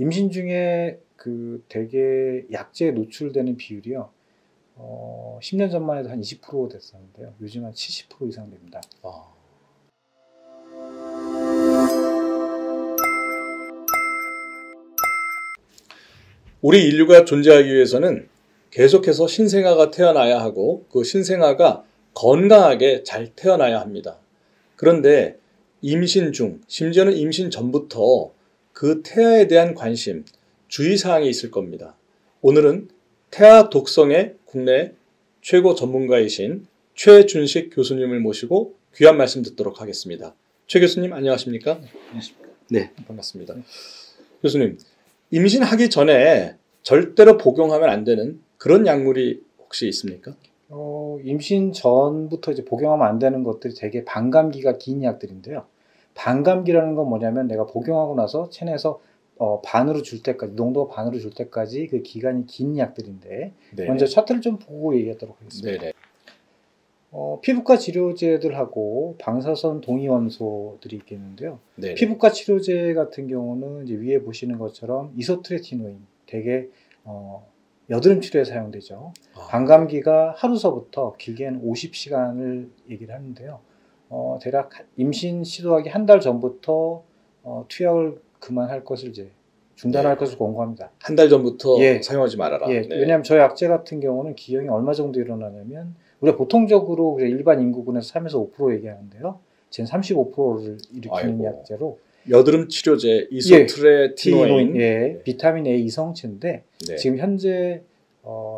임신 중에 그 대개 약제에 노출되는 비율이요. 10년 전만 해도 한 20% 됐었는데요. 요즘 한 70% 이상 됩니다. 우리 인류가 존재하기 위해서는 계속해서 신생아가 태어나야 하고 그 신생아가 건강하게 잘 태어나야 합니다. 그런데 임신 중, 심지어는 임신 전부터 그 태아에 대한 관심, 주의사항이 있을 겁니다. 오늘은 태아 독성의 국내 최고 전문가이신 최준식 교수님을 모시고 귀한 말씀 듣도록 하겠습니다. 최 교수님 안녕하십니까? 안녕하십니까? 네, 반갑습니다. 교수님, 임신하기 전에 절대로 복용하면 안 되는 그런 약물이 혹시 있습니까? 임신 전부터 이제 복용하면 안 되는 것들이 되게 반감기가 긴 약들인데요. 반감기라는 건 뭐냐면 내가 복용하고 나서 체내에서 반으로 줄 때까지, 농도가 반으로 줄 때까지 그 기간이 긴 약들인데, 네네. 먼저 차트를 좀 보고 얘기하도록 하겠습니다. 네네. 피부과 치료제들하고 방사선 동위원소들이 있겠는데요. 네네. 피부과 치료제 같은 경우는 이제 위에 보시는 것처럼 이소트레티노인, 되게 여드름 치료에 사용되죠. 반감기가 하루서부터 길게는 50시간을 얘기를 하는데요. 대략 임신 시도하기 한 달 전부터 투약을 그만할 것을 이제 중단할 것을 권고합니다. 한 달 전부터 사용하지 말아라. 네. 왜냐하면 저 약제 같은 경우는 기형이 얼마 정도 일어나냐면 우리가 보통적으로 일반 인구군에서 3에서 5% 얘기하는데요. 쟤는 35%를 일으키는 약제로 여드름 치료제 이소트레티노인, 비타민 A 이성체인데 지금 현재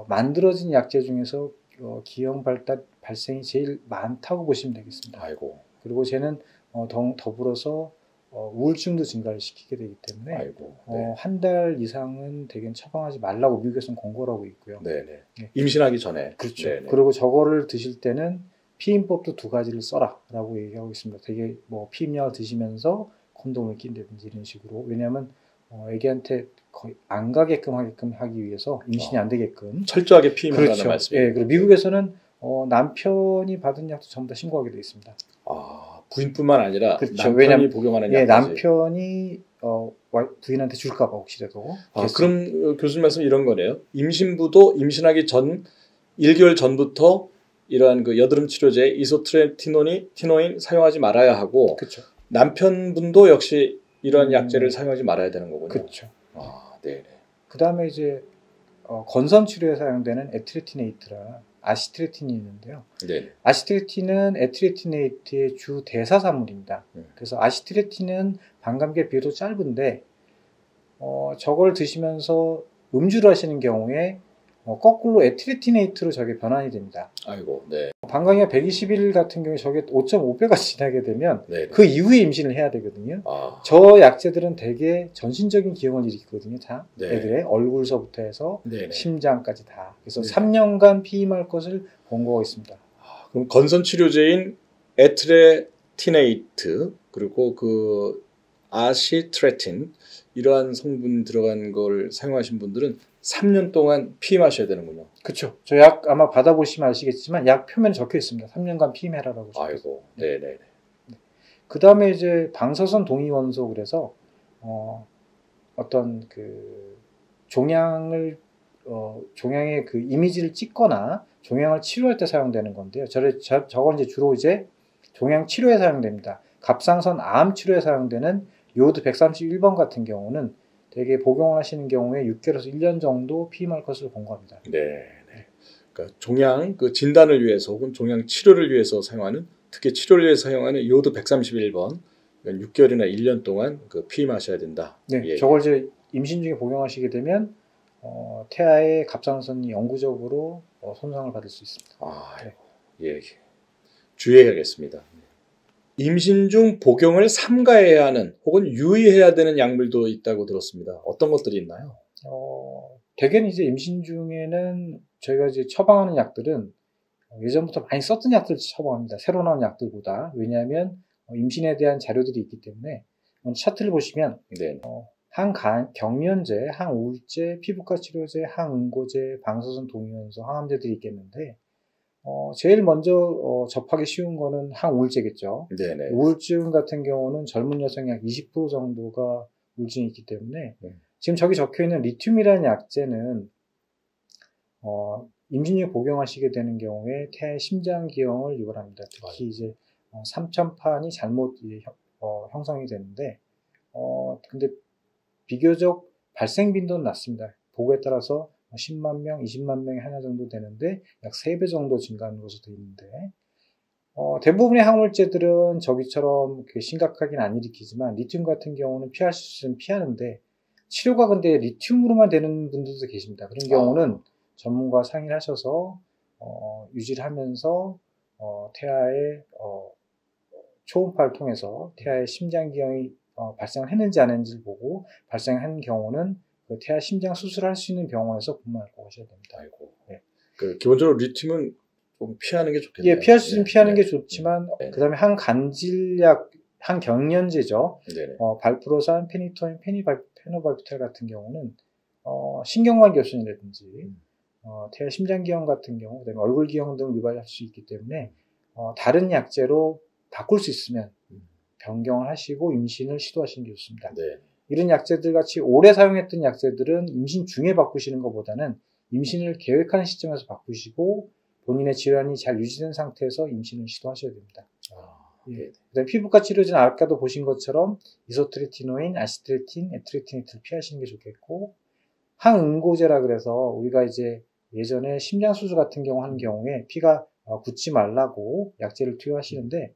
만들어진 약제 중에서 기형 발생이 제일 많다고 보시면 되겠습니다. 그리고 쟤는 더불어서 우울증도 증가를 시키게 되기 때문에 한 달 이상은 대개는 처방하지 말라고 미국에서는 권고를 하고 있고요. 임신하기 전에. 그렇죠. 그리고 저거를 드실 때는 피임법도 2가지를 써라 라고 얘기하고 있습니다. 되게 피임약을 드시면서 콘돔을 낀다든지 이런 식으로. 왜냐하면 애기한테 거의 안 가게끔 하기 위해서 임신이 안 되게끔 철저하게 피임한다는 말씀이에요. 그리고 미국에서는 남편이 받은 약도 전부 다 신고하게 되어 있습니다. 부인뿐만 아니라 남편이 복용하는 약까지. 남편이 부인한테 줄까봐 혹시라도. 그럼 교수님 말씀 이런 거네요. 임신부도 임신하기 전 1개월 전부터 이러한 그 여드름 치료제 이소트레티노인 사용하지 말아야 하고, 그렇죠. 남편분도 역시 이러한 약제를 사용하지 말아야 되는 거군요. 그렇죠. 네네. 그 다음에 이제 건선 치료에 사용되는 에트레티네이트라 아시트레틴이 있는데요. 아시트레틴은 에트레티네이트의 주 대사산물입니다. 그래서 아시트레틴은 반감기의 비율도 짧은데 저걸 드시면서 음주를 하시는 경우에 거꾸로 에트레티네이트로 저게 변환이 됩니다. 반감기가 120일 같은 경우에 저게 5.5배가 지나게 되면 그 이후에 임신을 해야 되거든요. 저 약제들은 대개 전신적인 기형을 일으키거든요. 다 애들의 얼굴서부터 해서 심장까지 다. 그래서 3년간 피임할 것을 권고하고 있습니다. 그럼 건선 치료제인 에트레티네이트 그리고 그 아시트레틴 이러한 성분 들어간 걸 사용하신 분들은 3년 동안 피임하셔야 되는군요. 그렇죠. 저 약 아마 받아보시면 아시겠지만 약 표면에 적혀 있습니다. 3년간 피임해라라고. 네네. 그 다음에 이제 방사선 동위원소 그래서 어떤 그 종양의 그 이미지를 찍거나 종양을 치료할 때 사용되는 건데요. 저건 이제 주로 이제 종양 치료에 사용됩니다. 갑상선 암 치료에 사용되는 요오드 131번 같은 경우는 대개 복용을 하시는 경우에 6개월에서 1년 정도 피임할 것을 권고합니다. 그러니까 종양 그 진단을 위해서 혹은 종양 치료를 위해서 사용하는, 특히 치료를 위해서 사용하는 요오드 131번 6개월이나 1년 동안 그 피임하셔야 된다. 저걸 이제 임신 중에 복용하시게 되면 태아의 갑상선이 영구적으로 손상을 받을 수 있습니다. 주의해야겠습니다. 임신 중 복용을 삼가해야 하는 혹은 유의해야 되는 약물도 있다고 들었습니다. 어떤 것들이 있나요? 대개는 이제 임신 중에는 저희가 이제 처방하는 약들은 예전부터 많이 썼던 약들 처방합니다. 새로 나온 약들보다. 왜냐하면 임신에 대한 자료들이 있기 때문에. 차트를 보시면 항경련제, 항우울제, 피부과 치료제, 항응고제, 방사선 동위원소, 항암제들이 있겠는데 제일 먼저 접하기 쉬운 거는 항우울제겠죠. 우울증 같은 경우는 젊은 여성이 약 20% 정도가 우울증이 있기 때문에 지금 저기 적혀 있는 리튬이라는 약재는 임신 중에 복용하시게 되는 경우에 태아의 심장 기형을 유발합니다. 특히 이제 삼천판이 잘못 형성이 되는데 근데 비교적 발생 빈도는 낮습니다. 보고에 따라서 10만 명, 20만 명에 하나 정도 되는데 약 3배 정도 증가하는 것으로 되어 있는데 대부분의 항물제들은 저기처럼 심각하긴 안 일으키지만 리튬 같은 경우는 피할 수 있으면 피하는데 치료가 근데 리튬으로만 되는 분들도 계십니다. 그런 경우는 전문가와 상의를 하셔서 유지를 하면서 태아의 초음파를 통해서 태아의 심장기형이 발생했는지 안 했는지를 보고 발생한 경우는 그 태아 심장 수술할 수 있는 병원에서 분만하고 하셔야 됩니다. 아이고. 네. 기본적으로 리튬은 좀 피하는 게 좋겠네요. 예, 피할 수 있으면 피하는 네. 게 좋지만 네. 그다음에 항간질약, 항경련제죠. 네네. 발프로산, 페니토인, 페노발비탈 같은 경우는 신경관 교순이라든지 태아 심장기형 같은 경우, 그다음에 얼굴기형 등을 유발할 수 있기 때문에 다른 약제로 바꿀 수 있으면 변경을 하시고 임신을 시도하시는 게 좋습니다. 네. 이런 약제들 같이 오래 사용했던 약제들은 임신 중에 바꾸시는 것보다는 임신을 계획하는 시점에서 바꾸시고 본인의 질환이 잘 유지된 상태에서 임신을 시도하셔야 됩니다. 예. 그다음에 피부과 치료제는 아까도 보신 것처럼 이소트레티노인, 아시트레틴, 에트레티니트를 피하시는 게 좋겠고 항응고제라 그래서 우리가 이제 예전에 심장 수술 같은 경우 하는 경우에 피가 굳지 말라고 약제를 투여하시는데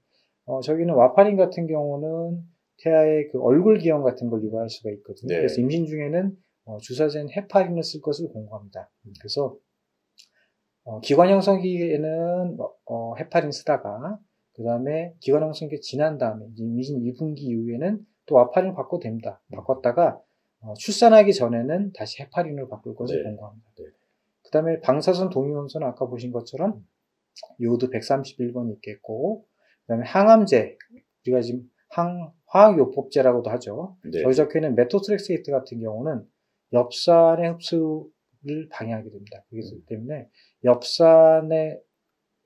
저기는 와파린 같은 경우는 태아의 그 얼굴 기형 같은 걸 유발할 수가 있거든요. 네. 그래서 임신 중에는 주사제인 헤파린을 쓸 것을 권고합니다. 그래서 기관 형성기에는 헤파린 쓰다가 그 다음에 기관 형성기 지난 다음에 임신 2분기 이후에는 또 와파린을 바꿔도 됩니다. 바꿨다가 출산하기 전에는 다시 헤파린으로 바꿀 것을 권고합니다. 네. 그 다음에 방사선 동위원소는 아까 보신 것처럼 요오드 131번이 있겠고 그 다음에 항암제, 우리가 지금 화학요법제라고도 하죠. 네. 저기 적혀있는 메토트렉세이트 같은 경우는 엽산의 흡수를 방해하게 됩니다. 그렇기 때문에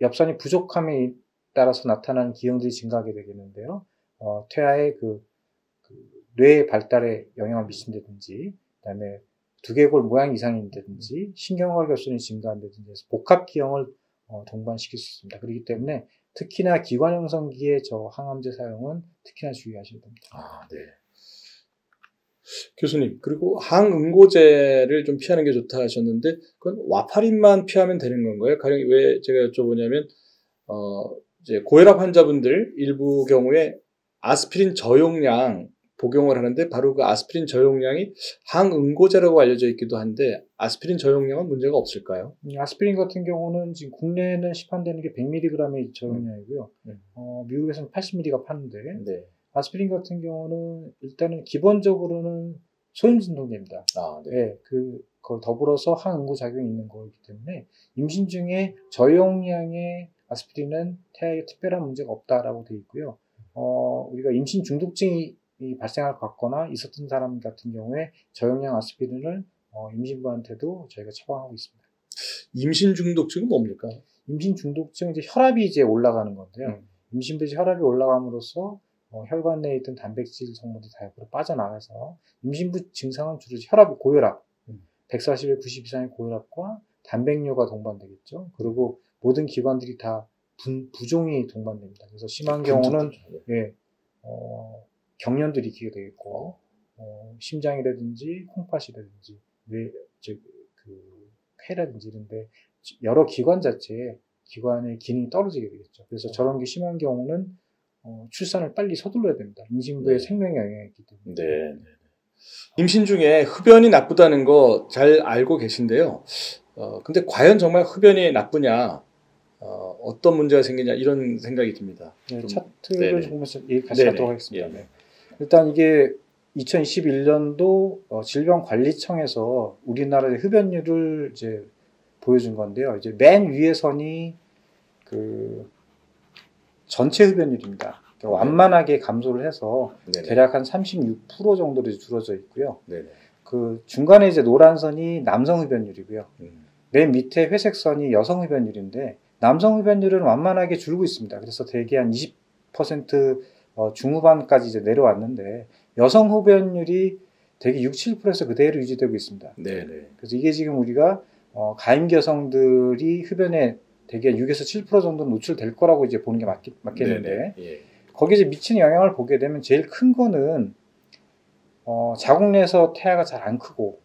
엽산이 부족함에 따라서 나타나는 기형들이 증가하게 되겠는데요. 태아의 그 뇌 발달에 영향을 미친다든지, 그 다음에 두개골 모양 이상이 있다든지, 신경활 결손이 증가한다든지 해서 복합 기형을 동반시킬 수 있습니다. 그렇기 때문에 특히나 기관 형성기의 저 항암제 사용은 특히나 주의하셔야 됩니다. 네. 교수님, 그리고 항응고제를 좀 피하는 게 좋다 하셨는데, 그건 와파린만 피하면 되는 건가요? 가령 왜 제가 여쭤보냐면, 이제 고혈압 환자분들 일부 경우에 아스피린 저용량 복용을 하는데 바로 그 아스피린 저용량이 항응고제라고 알려져 있기도 한데 아스피린 저용량은 문제가 없을까요? 아스피린 같은 경우는 지금 국내에는 시판되는 게 100mg의 저용량이고요. 미국에서는 80mg가 파는데 네. 아스피린 같은 경우는 일단은 기본적으로는 소염진통제입니다. 네. 그걸 더불어서 항응고 작용이 있는 거기 때문에 임신 중에 저용량의 아스피린은 태아에 특별한 문제가 없다라고 되어 있고요. 우리가 임신 중독증이 발생할 것 같거나 있었던 사람 같은 경우에 저용량 아스피린을 임신부한테도 저희가 처방하고 있습니다. 임신 중독증은 뭡니까? 임신 중독증은 이제 혈압이 이제 올라가는 건데요. 임신부의 혈압이 올라감으로써 혈관 내에 있던 단백질 성분들이 다 옆으로 빠져나가서 임신부 증상은 주로 혈압이 고혈압, 140에 90 이상의 고혈압과 단백뇨가 동반되겠죠. 그리고 모든 기관들이 다 부종이 동반됩니다. 그래서 심한 경우는 경련도 일으키게 되겠고 심장이라든지 콩팥이라든지 폐라든지 이런데 여러 기관 자체에 기관의 기능이 떨어지게 되겠죠. 그래서 저런 게 심한 경우는 출산을 빨리 서둘러야 됩니다. 임신부의 생명에 영향이 있기 때문에. 네. 임신 중에 흡연이 나쁘다는 거 잘 알고 계신데요. 근데 과연 정말 흡연이 나쁘냐? 어떤 문제가 생기냐 이런 생각이 듭니다. 네, 차트를 보면서 같이 하도록 하겠습니다. 네. 일단 이게 2021년도 질병관리청에서 우리나라의 흡연율을 이제 보여준 건데요. 이제 맨 위에 선이 그 전체 흡연율입니다. 그러니까 완만하게 감소를 해서 대략 한 36% 정도로 줄어져 있고요. 그 중간에 이제 노란 선이 남성 흡연율이고요. 맨 밑에 회색 선이 여성 흡연율인데 남성 흡연율은 완만하게 줄고 있습니다. 그래서 대개 한 20% 중후반까지 이제 내려왔는데 여성 흡연율이 대개 6, 7%에서 그대로 유지되고 있습니다. 네네. 그래서 이게 지금 우리가 가임기 여성들이 흡연에 대개 6에서 7% 정도 노출될 거라고 이제 보는 게 맞겠는데, 예. 거기에 이제 미치는 영향을 보게 되면 제일 큰 거는 자궁 내에서 태아가 잘 안 크고,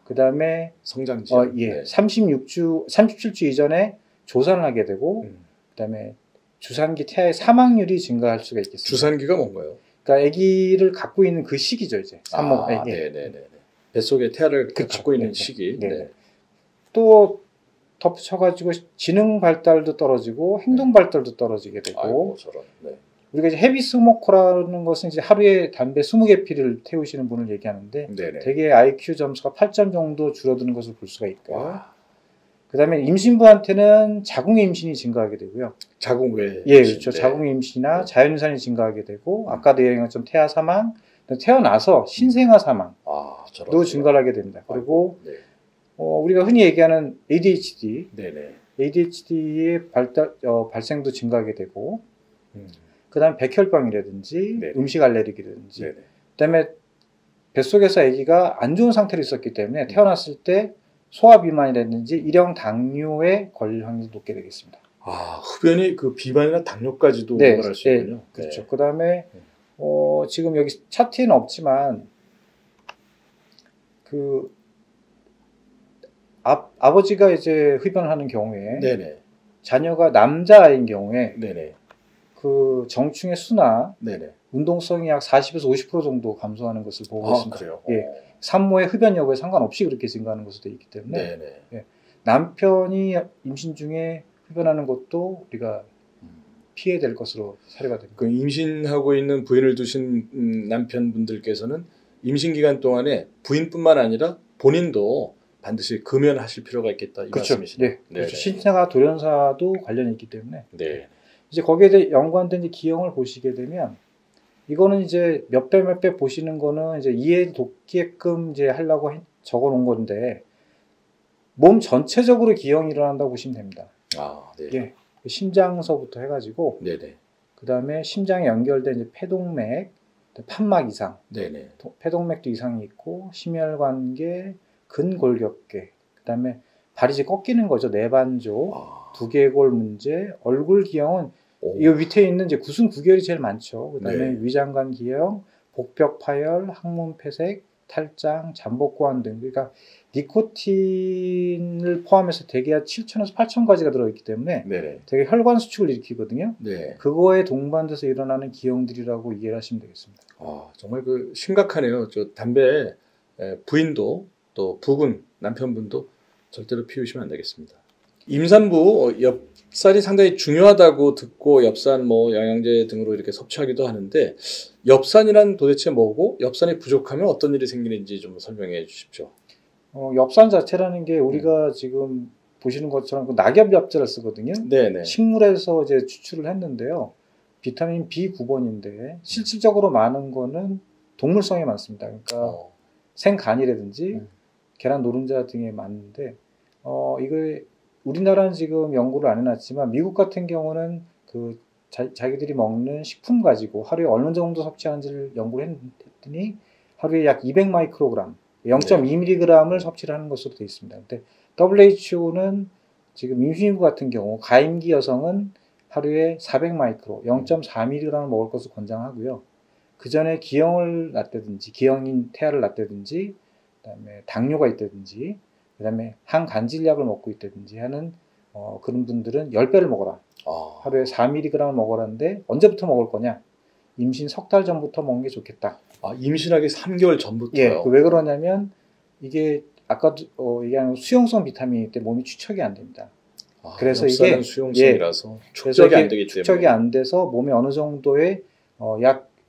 그 다음에 성장 지연. 네. 37주 이전에 조산을 하게 되고, 그 다음에 주산기 태아의 사망률이 증가할 수가 있겠습니다. 주산기가 뭔가요? 그러니까 아기를 갖고 있는 그 시기죠, 이제 산모가. 네네네. 뱃속에 태아를 그쵸. 갖고 있는 네네. 시기. 네네. 네. 또 덧붙여가지고 지능 발달도 떨어지고 행동 발달도 떨어지게 되고. 아이고 저런. 네. 우리가 이제 헤비 스모커라는 것은 이제 하루에 담배 20개 피를 태우시는 분을 얘기하는데, 네네. 대개 IQ 점수가 8점 정도 줄어드는 것을 볼 수가 있고요. 와. 그 다음에 임신부한테는 자궁의 임신이 증가하게 되고요. 자궁 외. 예, 그렇죠. 네. 자궁의 임신이나 네. 자연유산이 증가하게 되고, 아까도 얘기한 것처럼 태아 사망, 태어나서 신생아 사망도 저런. 증가하게 됩니다. 그리고 네. 우리가 흔히 얘기하는 ADHD, 네네. ADHD의 발생도 증가하게 되고, 음. 그 다음에 백혈병이라든지 네네. 음식 알레르기라든지, 네네. 그 다음에 뱃속에서 아기가 안 좋은 상태로 있었기 때문에 태어났을 때 소화 비만이라든지 일형 당뇨에 걸릴 확률이 높게 되겠습니다. 흡연이 그 비만이나 당뇨까지도 네, 유발할 수 있군요. 그렇죠. 네. 그 다음에 지금 여기 차트에는 없지만 그 아버지가 이제 흡연을 하는 경우에 네네. 자녀가 남자아이인 경우에 네네. 그 정충의 수나 네네. 운동성이 약 40에서 50% 정도 감소하는 것을 보고 있습니다. 그래요? 예. 산모의 흡연 여부에 상관없이 그렇게 증가하는 것으로 되어 있기 때문에 네네. 남편이 임신 중에 흡연하는 것도 우리가 피해야 될 것으로 사례가 됩니다. 그 임신하고 있는 부인을 두신 남편분들께서는 임신 기간 동안에 부인뿐만 아니라 본인도 반드시 금연하실 필요가 있겠다 이 그렇죠. 말씀이시네요. 네. 그렇죠. 신생아 돌연사도 관련이 있기 때문에. 네. 이제 거기에 대해 연관된 이제 기형을 보시게 되면, 이거는 이제 몇 배 보시는 거는 이제 이해 돕게끔 이제 하려고 적어 놓은 건데, 몸 전체적으로 기형이 일어난다고 보시면 됩니다. 네. 예. 심장서부터 해가지고, 네네. 그 다음에 심장에 연결된 이제 폐동맥, 판막 이상, 네네. 폐동맥도 이상이 있고, 심혈관계, 근골격계, 그 다음에 발이 이제 꺾이는 거죠. 내반조, 두개골 문제, 얼굴 기형은 이 밑에 있는 이제 구순 구결이 제일 많죠. 그 다음에 위장관 기형, 복벽 파열, 항문 폐색, 탈장, 잠복고환 등. 그러니까 니코틴을 포함해서 대개 7,000에서 8,000가지가 들어있기 때문에 되게 혈관 수축을 일으키거든요. 네. 그거에 동반돼서 일어나는 기형들이라고 이해를 하시면 되겠습니다. 정말 그 심각하네요. 저 담배 부인도 또 부군 남편분도 절대로 피우시면 안 되겠습니다. 임산부 엽산이 상당히 중요하다고 듣고 엽산 영양제 등으로 이렇게 섭취하기도 하는데, 엽산이란 도대체 뭐고 엽산이 부족하면 어떤 일이 생기는지 좀 설명해 주십시오. 엽산 자체라는 게 우리가 지금 보시는 것처럼 그 낙엽 엽자를 쓰거든요. 네네. 식물에서 이제 추출을 했는데요. 비타민 B9번인데 실질적으로 많은 거는 동물성에 많습니다. 그러니까 생간이라든지 계란 노른자 등에 많은데, 이거 우리나라는 지금 연구를 안 해놨지만 미국 같은 경우는 그 자기들이 먹는 식품 가지고 하루에 어느 정도 섭취하는지를 연구를 했더니 하루에 약 200마이크로그램, 0.2mg을 섭취를 하는 것으로 되어 있습니다. 근데 WHO는 지금 임신부 같은 경우 가임기 여성은 하루에 400마이크로, 0.4mg을 먹을 것을 권장하고요. 그 전에 기형을 낳다든지 기형인 태아를 낳다든지, 그다음에 당뇨가 있다든지, 그다음에 항간질약을 먹고 있다든지 하는 그런 분들은 10배를 먹어라. 하루에 4mg을 먹어라는데 언제부터 먹을 거냐? 임신 석 달 전부터 먹는 게 좋겠다. 임신하기 3개월 전부터요? 예, 왜 그러냐면 이게 아까도 얘기한 수용성 비타민일 때 몸이 추적이 안 됩니다. 그래서 이게 수용성이라서 축적이 안 되기 때문에 축적이 안 돼서 몸에 어느 정도의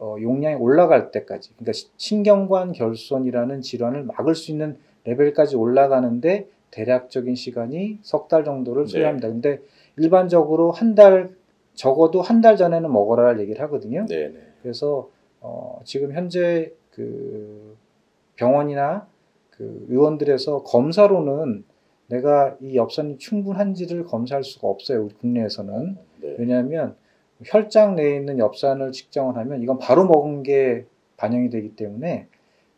용량이 올라갈 때까지, 그러니까 신경관 결손이라는 질환을 막을 수 있는 레벨까지 올라가는데 대략적인 시간이 석 달 정도를 소요합니다. 근데 일반적으로 적어도 한 달 전에는 먹어라 얘기를 하거든요. 네네. 그래서 지금 현재 그 병원이나 그 의원들에서 검사로는 내가 이 엽산이 충분한지를 검사할 수가 없어요. 우리 국내에서는. 네. 왜냐하면 혈장 내에 있는 엽산을 측정을 하면 이건 바로 먹은 게 반영이 되기 때문에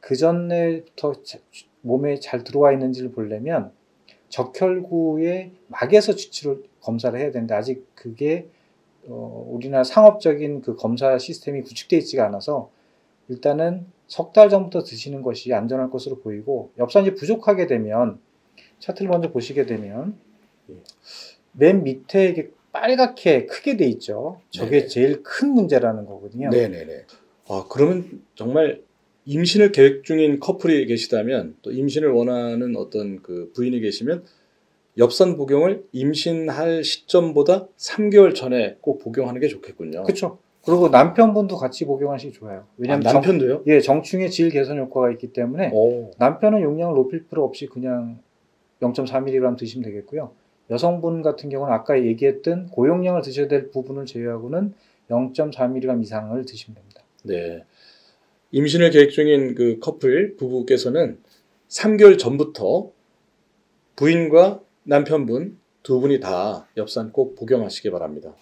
그 전에부터 몸에 잘 들어와 있는지를 보려면 적혈구의 막에서 주치를 검사를 해야 되는데 아직 그게 우리나라 상업적인 그 검사 시스템이 구축되어 있지가 않아서 일단은 석 달 전부터 드시는 것이 안전할 것으로 보이고 엽산이 부족하게 되면 차트를 먼저 보시게 되면 맨 밑에 이게 빨갛게 크게 돼 있죠. 저게 네네. 제일 큰 문제라는 거거든요. 네네네. 그러면 정말 임신을 계획 중인 커플이 계시다면 또 임신을 원하는 어떤 그 부인이 계시면 엽산 복용을 임신할 시점보다 3개월 전에 꼭 복용하는 게 좋겠군요. 그렇죠. 그리고 남편분도 같이 복용하시기 좋아요. 왜냐하면 남편도요? 정충의 질 개선 효과가 있기 때문에 남편은 용량을 높일 필요 없이 그냥 0.4mg 드시면 되겠고요. 여성분 같은 경우는 아까 얘기했던 고용량을 드셔야 될 부분을 제외하고는 0.4mg 이상을 드시면 됩니다. 네. 임신을 계획 중인 그 커플 부부께서는 3개월 전부터 부인과 남편분 두 분이 다 엽산 꼭 복용하시기 바랍니다.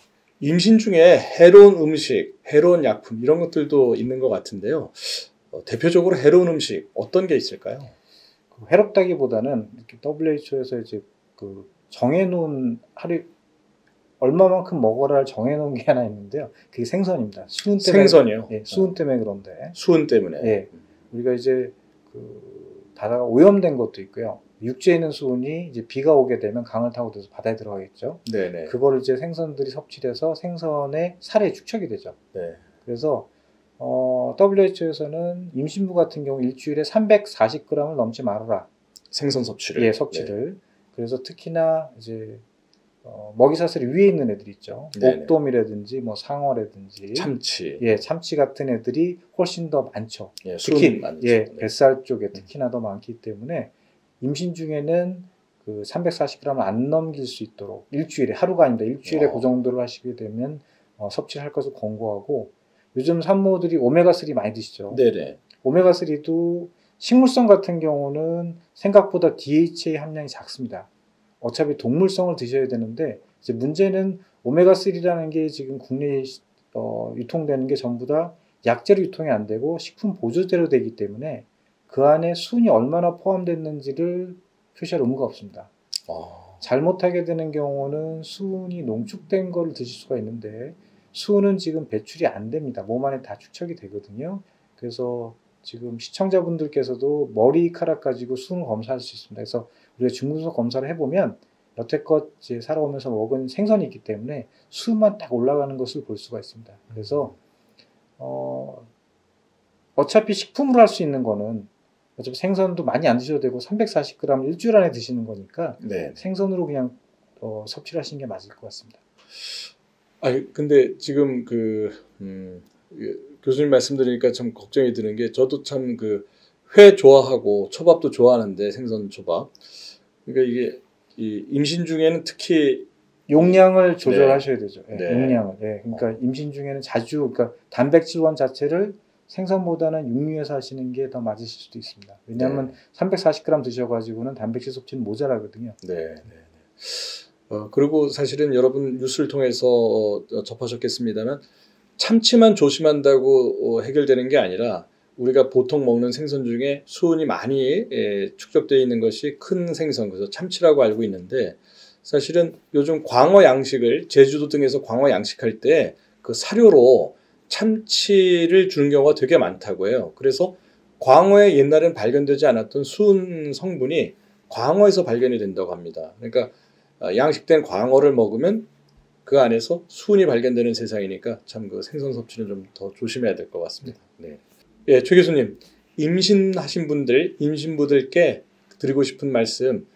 임신 중에 해로운 음식, 해로운 약품 이런 것들도 있는 것 같은데요. 대표적으로 해로운 음식 어떤 게 있을까요? 해롭다기보다는 이렇게 WHO에서 이제 그 정해놓은 하루 얼마만큼 먹어라 정해놓은 게 하나 있는데요. 그게 생선입니다. 수은 때문에. 생선이요? 예, 수은 때문에 그런데. 수은 때문에. 예, 우리가 이제 그 바다가 오염된 것도 있고요. 육지에 있는 수은이 이제 비가 오게 되면 강을 타고 들어서 바다에 들어가겠죠. 네네. 그거를 이제 생선들이 섭취해서 생선의 살에 축적이 되죠. 네. 그래서 WHO에서는 임신부 같은 경우 일주일에 340g을 넘지 말아라. 생선 섭취를. 예, 섭취를. 그래서 특히나 이제 먹이사슬이 위에 있는 애들 있죠. 네네. 옥돔이라든지 뭐 상어라든지 참치. 예, 참치 같은 애들이 훨씬 더 많죠. 예, 특히 많죠. 예, 네. 뱃살 쪽에 특히나 더 많기 때문에 임신 중에는 그 340g을 안 넘길 수 있도록 일주일에 하루가 아닙니다. 일주일에 그 정도를 하시게 되면 섭취를 할 것을 권고하고 요즘 산모들이 오메가3 많이 드시죠. 네네. 오메가3도 식물성 같은 경우는 생각보다 DHA 함량이 작습니다. 어차피 동물성을 드셔야 되는데 이제 문제는 오메가3라는 게 지금 국내에 유통되는 게 전부 다 약재로 유통이 안 되고 식품 보조제로 되기 때문에 그 안에 수은이 얼마나 포함됐는지를 표시할 의무가 없습니다. 잘못하게 되는 경우는 수은이 농축된 걸 드실 수가 있는데 수은은 지금 배출이 안 됩니다. 몸 안에 다 축적이 되거든요. 그래서 지금 시청자분들께서도 머리카락 가지고 수은을 검사할 수 있습니다. 그래서 우리가 중금속 검사를 해보면 여태껏 이제 살아오면서 먹은 생선이 있기 때문에 수은만 딱 올라가는 것을 볼 수가 있습니다. 그래서 어차피 식품으로 할 수 있는 거는 어차피 생선도 많이 안 드셔도 되고 340g 일주일 안에 드시는 거니까 네. 생선으로 그냥 섭취를 하시는 게 맞을 것 같습니다. 근데 지금 교수님 말씀 드리니까 참 걱정이 드는 게 저도 참 회 좋아하고 초밥도 좋아하는데 생선 초밥. 그러니까 이게 임신 중에는 특히 용량을 조절하셔야 되죠. 예, 네. 용량을. 예, 그러니까 임신 중에는 자주 그러니까 단백질원 자체를 생선보다는 육류에서 하시는 게 더 맞으실 수도 있습니다. 왜냐하면 340g 드셔가지고는 단백질 섭취는 모자라거든요. 네. 그리고 사실은 여러분 뉴스를 통해서 접하셨겠습니다만 참치만 조심한다고 해결되는 게 아니라 우리가 보통 먹는 생선 중에 수은이 많이 축적되어 있는 것이 큰 생선, 그래서 참치라고 알고 있는데 사실은 요즘 광어 양식을 제주도 등에서 광어 양식할 때 그 사료로 참치를 주는 경우가 되게 많다고 해요. 그래서 광어에 옛날엔 발견되지 않았던 수은 성분이 광어에서 발견이 된다고 합니다. 그러니까 양식된 광어를 먹으면 그 안에서 수은이 발견되는 세상이니까 참 그 생선 섭취는 좀 더 조심해야 될 것 같습니다. 네. 예, 최 교수님, 임신하신 분들, 임신부들께 드리고 싶은 말씀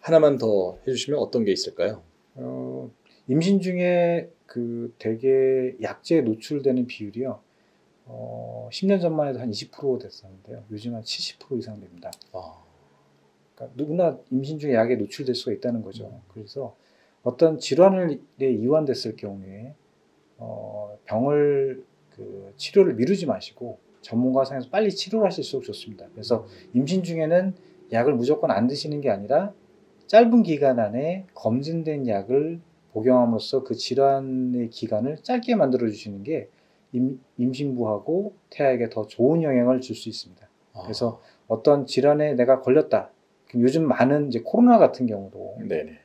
하나만 더 해주시면 어떤 게 있을까요? 임신 중에 되게 약재에 노출되는 비율이요. 10년 전만 해도 한 20% 됐었는데요. 요즘 한 70% 이상 됩니다. 그러니까 누구나 임신 중에 약에 노출될 수가 있다는 거죠. 그래서 어떤 질환에 이완됐을 경우에 병을 치료를 미루지 마시고 전문가 상에서 빨리 치료를 하실수록 좋습니다. 그래서 임신 중에는 약을 무조건 안 드시는 게 아니라 짧은 기간 안에 검증된 약을 복용함으로써 그 질환의 기간을 짧게 만들어 주시는 게 임신부하고 태아에게 더 좋은 영향을 줄 수 있습니다. 그래서 어떤 질환에 내가 걸렸다. 요즘 많은 이제 코로나 같은 경우도 네네.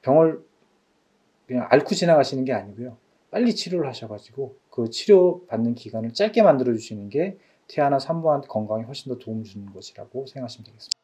병을 그냥 앓고 지나가시는 게 아니고요. 빨리 치료를 하셔가지고 그 치료 받는 기간을 짧게 만들어 주시는 게 태아나 산모한테 건강에 훨씬 더 도움 주는 것이라고 생각하시면 되겠습니다.